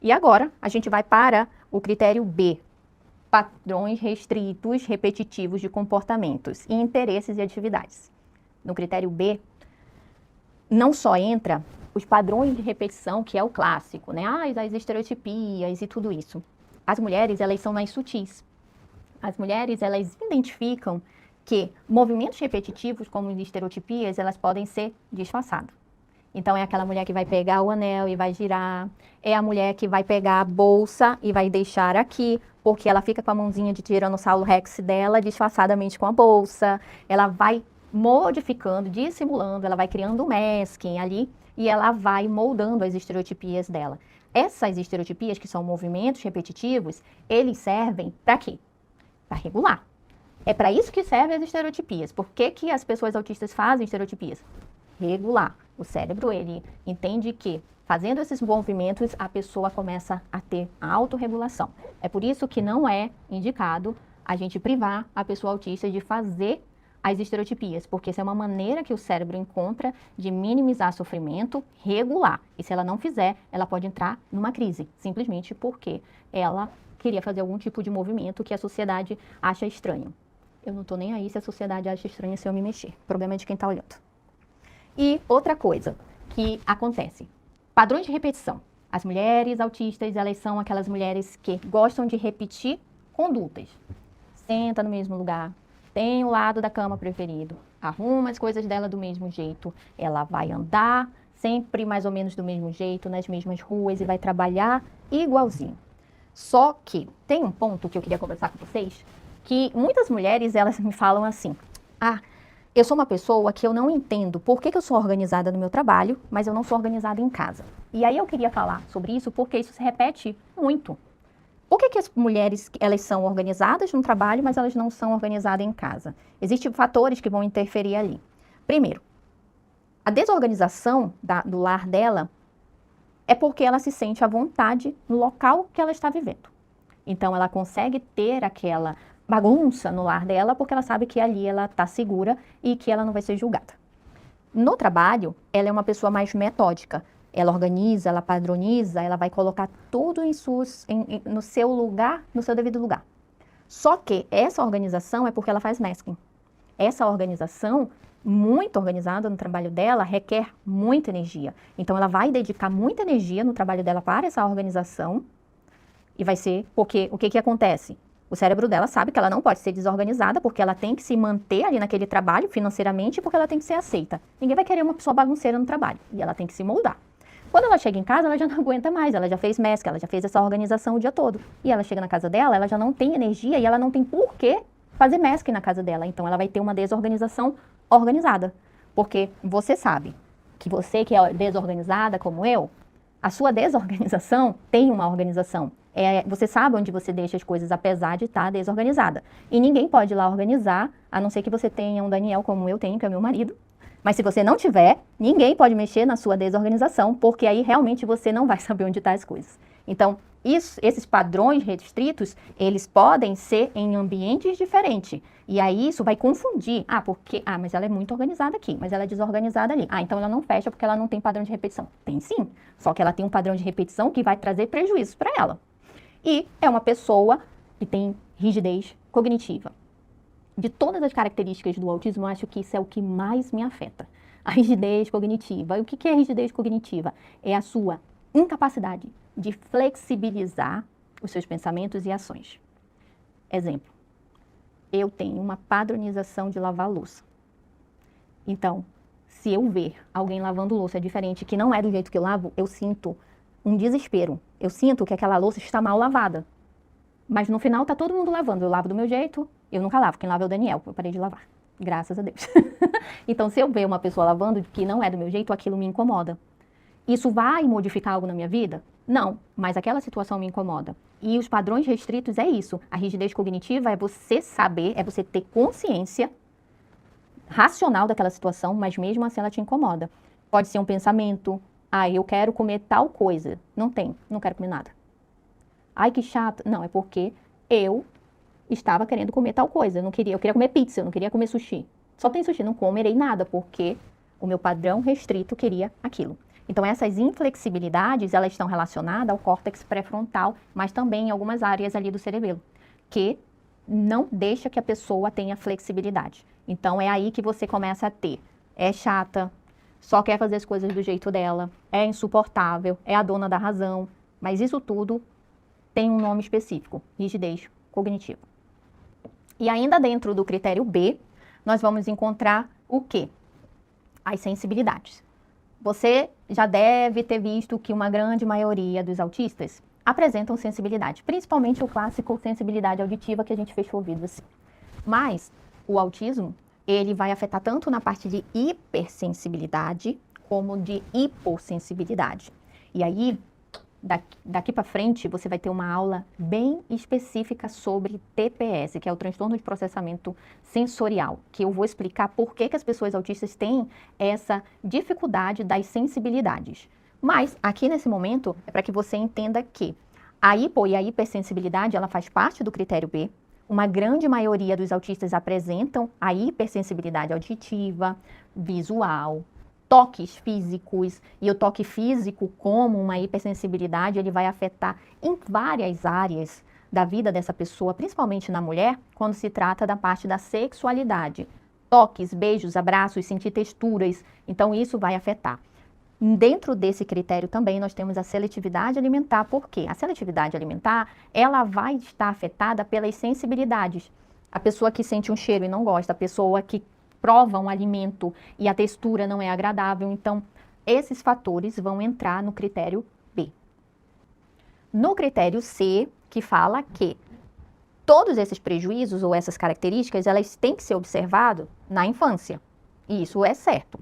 E agora, a gente vai para o critério B, padrões restritos repetitivos de comportamentos e interesses e atividades. No critério B, não só entra os padrões de repetição, que é o clássico, né? As estereotipias e tudo isso. As mulheres, elas são mais sutis. As mulheres, elas identificam que movimentos repetitivos, como as estereotipias, elas podem ser disfarçados. Então, é aquela mulher que vai pegar o anel e vai girar. É a mulher que vai pegar a bolsa e vai deixar aqui, porque ela fica com a mãozinha de Tiranossauro Rex dela disfarçadamente com a bolsa. Ela vai modificando, dissimulando, ela vai criando um masking ali e ela vai moldando as estereotipias dela. Essas estereotipias, que são movimentos repetitivos, eles servem para quê? Para regular. É para isso que servem as estereotipias. Por que as pessoas autistas fazem estereotipias? Regular. O cérebro, ele entende que fazendo esses movimentos, a pessoa começa a ter a autorregulação. É por isso que não é indicado a gente privar a pessoa autista de fazer as estereotipias, porque essa é uma maneira que o cérebro encontra de minimizar sofrimento, regular. E se ela não fizer, ela pode entrar numa crise, simplesmente porque ela queria fazer algum tipo de movimento que a sociedade acha estranho. Eu não estou nem aí se a sociedade acha estranho se eu me mexer. O problema é de quem está olhando. E outra coisa que acontece, padrões de repetição. As mulheres autistas, elas são aquelas mulheres que gostam de repetir condutas. Senta no mesmo lugar, tem o lado da cama preferido, arruma as coisas dela do mesmo jeito, ela vai andar sempre mais ou menos do mesmo jeito, nas mesmas ruas e vai trabalhar igualzinho. Só que tem um ponto que eu queria conversar com vocês, que muitas mulheres, elas me falam assim, eu sou uma pessoa que eu não entendo por que eu sou organizada no meu trabalho, mas eu não sou organizada em casa. E aí eu queria falar sobre isso porque isso se repete muito. Por que as mulheres, elas são organizadas no trabalho, mas elas não são organizadas em casa? Existem fatores que vão interferir ali. Primeiro, a desorganização do lar dela é porque ela se sente à vontade no local que ela está vivendo. Então, ela consegue ter aquela bagunça no lar dela porque ela sabe que ali ela está segura e que ela não vai ser julgada. No trabalho, ela é uma pessoa mais metódica. Ela organiza, ela padroniza, ela vai colocar tudo no seu lugar, no seu devido lugar. Só que essa organização é porque ela faz masking. Essa organização, muito organizada no trabalho dela, requer muita energia. Então, ela vai dedicar muita energia no trabalho dela para essa organização. E vai ser porque o que acontece? O cérebro dela sabe que ela não pode ser desorganizada porque ela tem que se manter ali naquele trabalho financeiramente porque ela tem que ser aceita. Ninguém vai querer uma pessoa bagunceira no trabalho e ela tem que se moldar. Quando ela chega em casa, ela já não aguenta mais, ela já fez mescla, ela já fez essa organização o dia todo. E ela chega na casa dela, ela já não tem energia e ela não tem por que fazer mescla na casa dela. Então ela vai ter uma desorganização organizada. Porque você sabe que você que é desorganizada como eu, a sua desorganização tem uma organização. Você sabe onde você deixa as coisas, apesar de estar desorganizada. E ninguém pode ir lá organizar, a não ser que você tenha um Daniel como eu tenho, que é meu marido. Mas se você não tiver, ninguém pode mexer na sua desorganização, porque aí realmente você não vai saber onde estão as coisas. Então, esses padrões restritos, eles podem ser em ambientes diferentes. E aí isso vai confundir. Mas ela é muito organizada aqui, mas ela é desorganizada ali. Então ela não fecha porque ela não tem padrão de repetição. Tem sim, só que ela tem um padrão de repetição que vai trazer prejuízos para ela. E é uma pessoa que tem rigidez cognitiva. De todas as características do autismo, eu acho que isso é o que mais me afeta. A rigidez cognitiva. E o que é rigidez cognitiva? É a sua incapacidade de flexibilizar os seus pensamentos e ações. Exemplo, eu tenho uma padronização de lavar louça. Então, se eu ver alguém lavando louça diferente, que não é do jeito que eu lavo, eu sinto um desespero. Eu sinto que aquela louça está mal lavada. Mas no final está todo mundo lavando. Eu lavo do meu jeito, eu nunca lavo. Quem lava é o Daniel, eu parei de lavar. Graças a Deus. Então, se eu ver uma pessoa lavando que não é do meu jeito, aquilo me incomoda. Isso vai modificar algo na minha vida? Não, mas aquela situação me incomoda. E os padrões restritos é isso. A rigidez cognitiva é você saber, é você ter consciência racional daquela situação, mas mesmo assim ela te incomoda. Pode ser um pensamento, eu quero comer tal coisa. Não quero comer nada. Ai, que chato. Não, é porque eu estava querendo comer tal coisa. Eu queria comer pizza, eu não queria comer sushi. Só tem sushi, não comerei nada, porque o meu padrão restrito queria aquilo. Então, essas inflexibilidades, elas estão relacionadas ao córtex pré-frontal, mas também em algumas áreas ali do cerebelo, que não deixa que a pessoa tenha flexibilidade. Então, é aí que você começa a ter. É chata, só quer fazer as coisas do jeito dela, é insuportável, é a dona da razão, mas isso tudo tem um nome específico, rigidez cognitiva. E ainda dentro do critério B, nós vamos encontrar o quê? As sensibilidades. Você já deve ter visto que uma grande maioria dos autistas apresentam sensibilidade, principalmente o clássico sensibilidade auditiva que a gente fecha o ouvido assim. Mas o autismo, ele vai afetar tanto na parte de hipersensibilidade como de hipossensibilidade. E aí, daqui para frente, você vai ter uma aula bem específica sobre TPS, que é o transtorno de processamento sensorial, que eu vou explicar por que as pessoas autistas têm essa dificuldade das sensibilidades. Mas, aqui nesse momento, é para que você entenda que a hipo e a hipersensibilidade, ela faz parte do critério B. Uma grande maioria dos autistas apresentam a hipersensibilidade auditiva, visual, toques físicos, e o toque físico, como uma hipersensibilidade, ele vai afetar em várias áreas da vida dessa pessoa, principalmente na mulher, quando se trata da parte da sexualidade. Toques, beijos, abraços, sentir texturas, então isso vai afetar. Dentro desse critério também nós temos a seletividade alimentar, porque a seletividade alimentar, ela vai estar afetada pelas sensibilidades. A pessoa que sente um cheiro e não gosta, a pessoa que prova um alimento e a textura não é agradável. Então, esses fatores vão entrar no critério B. No critério C, que fala que todos esses prejuízos ou essas características, elas têm que ser observadas na infância. E isso é certo.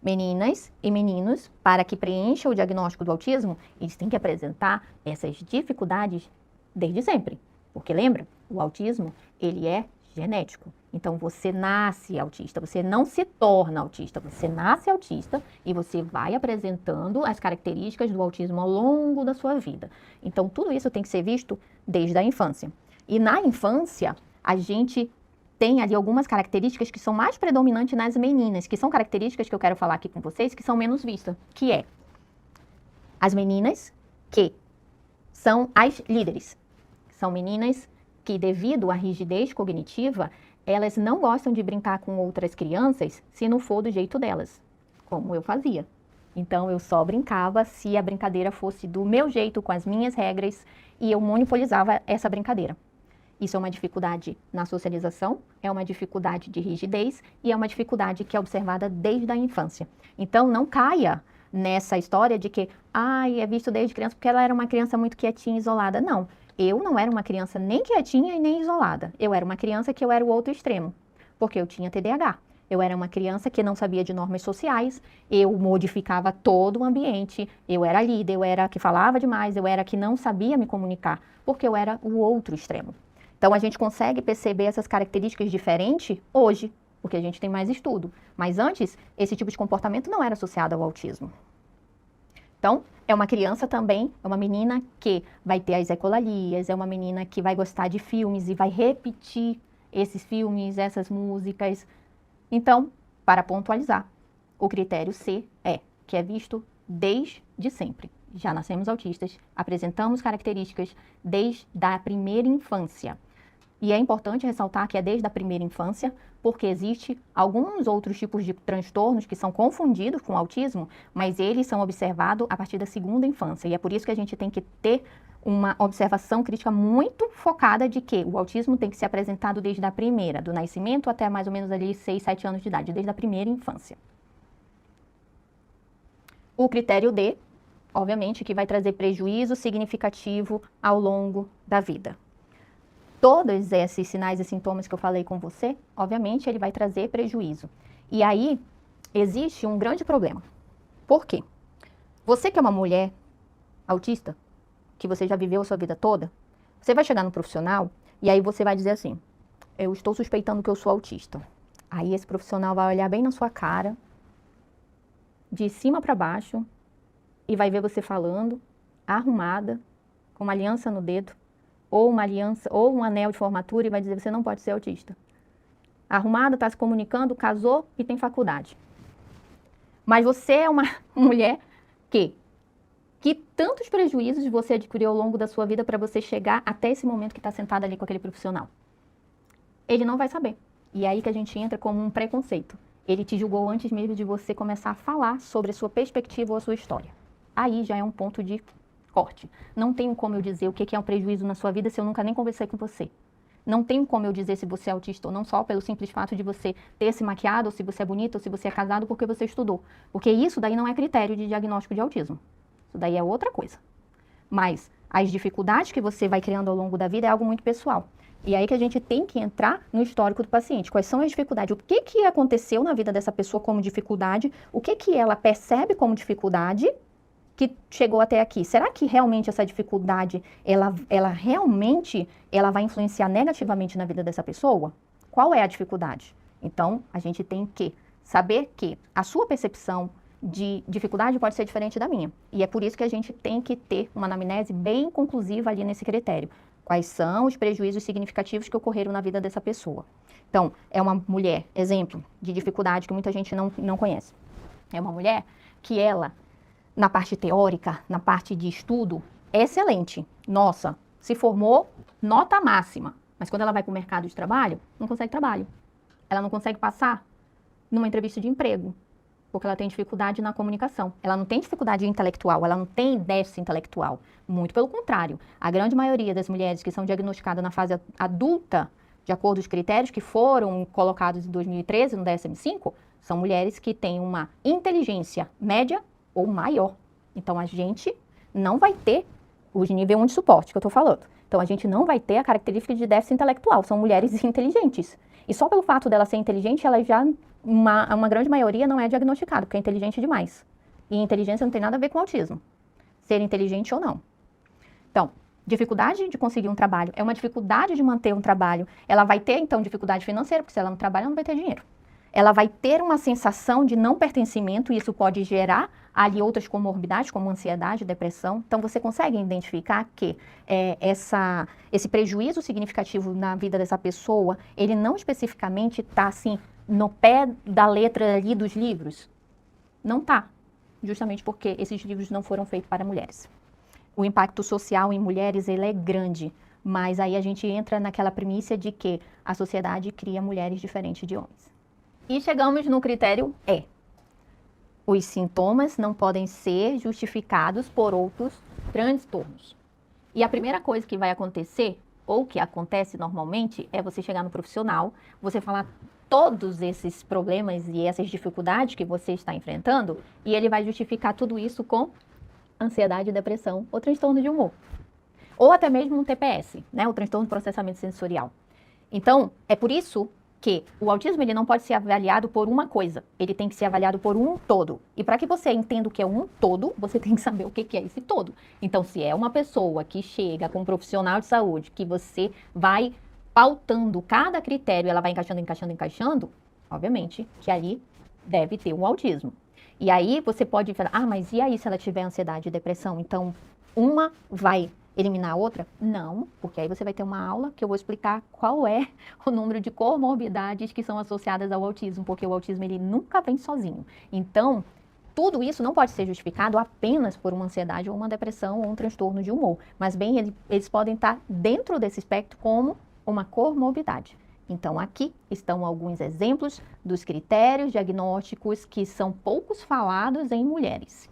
Meninas e meninos, para que preencham o diagnóstico do autismo, eles têm que apresentar essas dificuldades desde sempre. Porque lembra, o autismo, ele é genético. Então, você nasce autista, você não se torna autista, você nasce autista e você vai apresentando as características do autismo ao longo da sua vida. Então, tudo isso tem que ser visto desde a infância. E na infância, a gente tem ali algumas características que são mais predominantes nas meninas, que são características que eu quero falar aqui com vocês, que são menos vistas, que é as meninas que são as líderes. São meninas que, devido à rigidez cognitiva, elas não gostam de brincar com outras crianças se não for do jeito delas, como eu fazia. Então, eu só brincava se a brincadeira fosse do meu jeito, com as minhas regras, e eu monopolizava essa brincadeira. Isso é uma dificuldade na socialização, é uma dificuldade de rigidez e é uma dificuldade que é observada desde a infância. Então, não caia nessa história de que, é visto desde criança porque ela era uma criança muito quietinha e isolada. Não. Eu não era uma criança nem quietinha e nem isolada. Eu era uma criança que eu era o outro extremo, porque eu tinha TDAH. Eu era uma criança que não sabia de normas sociais, eu modificava todo o ambiente, eu era líder, eu era a que falava demais, eu era a que não sabia me comunicar, porque eu era o outro extremo. Então, a gente consegue perceber essas características diferentes hoje, porque a gente tem mais estudo. Mas antes, esse tipo de comportamento não era associado ao autismo. Então, é uma criança também, é uma menina que vai ter as ecolalias, é uma menina que vai gostar de filmes e vai repetir esses filmes, essas músicas. Então, para pontualizar, o critério C que é visto desde sempre. Já nascemos autistas, apresentamos características desde a primeira infância. E é importante ressaltar que é desde a primeira infância, porque existe alguns outros tipos de transtornos que são confundidos com o autismo, mas eles são observados a partir da segunda infância. E é por isso que a gente tem que ter uma observação crítica muito focada de que o autismo tem que ser apresentado desde a primeira, do nascimento até mais ou menos ali 6, 7 anos de idade, desde a primeira infância. O critério D, obviamente, que vai trazer prejuízo significativo ao longo da vida. Todos esses sinais e sintomas que eu falei com você, obviamente, ele vai trazer prejuízo. E aí, existe um grande problema. Por quê? Você que é uma mulher autista, que você já viveu a sua vida toda, você vai chegar no profissional e aí você vai dizer assim, eu estou suspeitando que eu sou autista. Aí esse profissional vai olhar bem na sua cara, de cima para baixo, e vai ver você falando, arrumada, com uma aliança no dedo, ou uma aliança, ou um anel de formatura e vai dizer, você não pode ser autista. Arrumada, está se comunicando, casou e tem faculdade. Mas você é uma mulher que tantos prejuízos você adquiriu ao longo da sua vida para você chegar até esse momento que está sentado ali com aquele profissional? Ele não vai saber. E é aí que a gente entra como um preconceito. Ele te julgou antes mesmo de você começar a falar sobre a sua perspectiva ou a sua história. Aí já é um ponto de corte. Não tenho como eu dizer o que é um prejuízo na sua vida se eu nunca nem conversei com você. Não tenho como eu dizer se você é autista ou não, só pelo simples fato de você ter se maquiado, ou se você é bonita, ou se você é casado, porque você estudou. Porque isso daí não é critério de diagnóstico de autismo. Isso daí é outra coisa. Mas as dificuldades que você vai criando ao longo da vida é algo muito pessoal. E aí que a gente tem que entrar no histórico do paciente. Quais são as dificuldades? O que aconteceu na vida dessa pessoa como dificuldade? O que ela percebe como dificuldade que chegou até aqui? Será que realmente essa dificuldade, ela realmente vai influenciar negativamente na vida dessa pessoa? Qual é a dificuldade? Então, a gente tem que saber que a sua percepção de dificuldade pode ser diferente da minha. E é por isso que a gente tem que ter uma anamnese bem conclusiva ali nesse critério. Quais são os prejuízos significativos que ocorreram na vida dessa pessoa? Então, é uma mulher, exemplo de dificuldade que muita gente não conhece. É uma mulher que ela, na parte teórica, na parte de estudo, é excelente. Nossa, se formou, nota máxima. Mas quando ela vai para o mercado de trabalho, não consegue trabalho. Ela não consegue passar numa entrevista de emprego, porque ela tem dificuldade na comunicação. Ela não tem dificuldade intelectual, ela não tem déficit intelectual. Muito pelo contrário. A grande maioria das mulheres que são diagnosticadas na fase adulta, de acordo com os critérios que foram colocados em 2013 no DSM-5, são mulheres que têm uma inteligência média ou maior. Então, a gente não vai ter os nível 1 de suporte que eu estou falando. Então, a gente não vai ter a característica de déficit intelectual. São mulheres inteligentes. E só pelo fato dela ser inteligente, ela já, uma grande maioria, não é diagnosticada, porque é inteligente demais. E inteligência não tem nada a ver com autismo. Ser inteligente ou não. Então, dificuldade de conseguir um trabalho é uma dificuldade de manter um trabalho. Ela vai ter, então, dificuldade financeira, porque se ela não trabalha, ela não vai ter dinheiro. Ela vai ter uma sensação de não pertencimento, e isso pode gerar ali outras comorbidades, como ansiedade, depressão. Então, você consegue identificar que esse prejuízo significativo na vida dessa pessoa, ele não especificamente está, assim, no pé da letra ali dos livros? Não está, justamente porque esses livros não foram feitos para mulheres. O impacto social em mulheres, ele é grande, mas aí a gente entra naquela premissa de que a sociedade cria mulheres diferentes de homens. E chegamos no critério E. Os sintomas não podem ser justificados por outros transtornos. E a primeira coisa que vai acontecer, ou que acontece normalmente, é você chegar no profissional, você falar todos esses problemas e essas dificuldades que você está enfrentando, e ele vai justificar tudo isso com ansiedade, depressão ou transtorno de humor. Ou até mesmo um TPS, né? O transtorno de processamento sensorial. Então, é por isso que o autismo ele não pode ser avaliado por uma coisa, ele tem que ser avaliado por um todo. E para que você entenda o que é um todo, você tem que saber o que é esse todo. Então, se é uma pessoa que chega com um profissional de saúde, que você vai pautando cada critério, ela vai encaixando, obviamente que ali deve ter um autismo. E aí você pode falar, mas e aí se ela tiver ansiedade e depressão? Então, uma vai eliminar a outra? Não, porque aí você vai ter uma aula que eu vou explicar qual é o número de comorbidades que são associadas ao autismo, porque o autismo ele nunca vem sozinho. Então, tudo isso não pode ser justificado apenas por uma ansiedade ou uma depressão ou um transtorno de humor, mas bem, eles podem estar dentro desse espectro como uma comorbidade. Então, aqui estão alguns exemplos dos critérios diagnósticos que são poucos falados em mulheres.